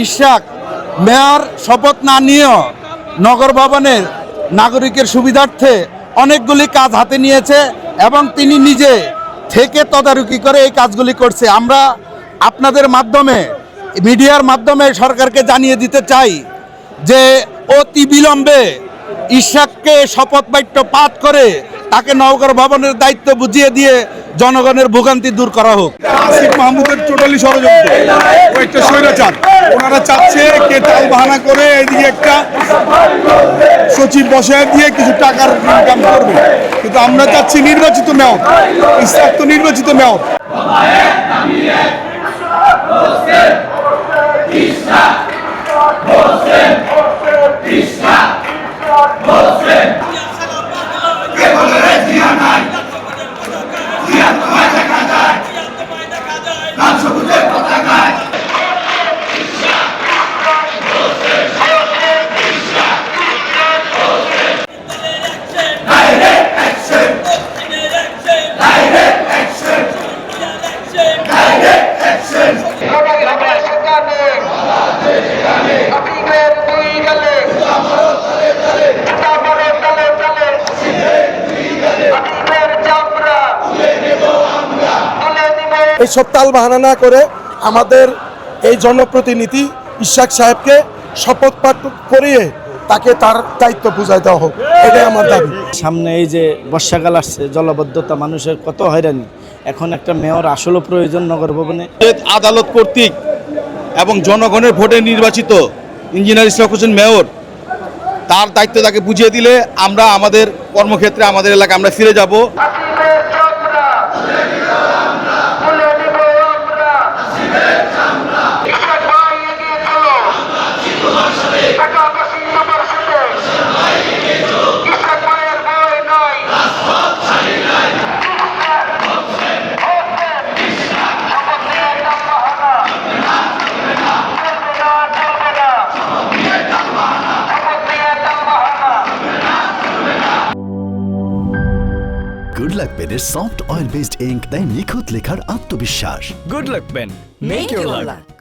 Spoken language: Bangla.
ইশরাক মেয়র শপথ না নিয়েও নগর ভবনের নাগরিকের সুবিধার্থে অনেকগুলি কাজ হাতে নিয়েছে এবং তিনি নিজে থেকে তদারকি করে এই কাজগুলি করছে। আমরা আপনাদের মাধ্যমে, মিডিয়ার মাধ্যমে সরকারকে জানিয়ে দিতে চাই যে অতি বিলম্বে ইশরাককে শপথ বাক্য পাঠ করে তাকে নগর ভবনের দায়িত্ব বুঝিয়ে দিয়ে জনগণের ভোগান্তি দূর করা হোক। আসিফ মাহমুদের টোটালি ষড়যন্ত্র, ও একটা স্বৈরাচার। ওনারা চাচ্ছে কে টাল বাহানা করে এদিকে একটা সচিব বসায় দিয়ে কিছু টাকার ইনকাম করবে, কিন্তু আমরা চাচ্ছি নির্বাচিত মেয়র। ইশরাক তো নির্বাচিত মেয়র। এই সব তাল বাহানা না করে আমাদের এই জনপ্রতিনিধি ইশরাক সাহেবকে শপথ পাঠ করিয়ে তাকে তার দায়িত্ব বুঝাই দেওয়া হোক, এটাই আমার দাবি। সামনে এই যে বর্ষাকাল আসছে, জলাবদ্ধতা, মানুষের কত হয়রানি, এখন একটা মেয়র আসলে প্রয়োজন নগর ভবনে। আদালত কর্তৃক এবং জনগণের ভোটে নির্বাচিত ইঞ্জিনিয়ার ইশরাক হোসেন মেয়র, তার দায়িত্ব তাকে বুঝিয়ে দিলে আমরা আমাদের কর্মক্ষেত্রে, আমাদের এলাকায় আমরা ফিরে যাব। গুড লাক পেনের সফট অয়েল বেসড ইঙ্ক তাই নিখুঁত লেখার আত্মবিশ্বাস। Good luck pen, make your lakh.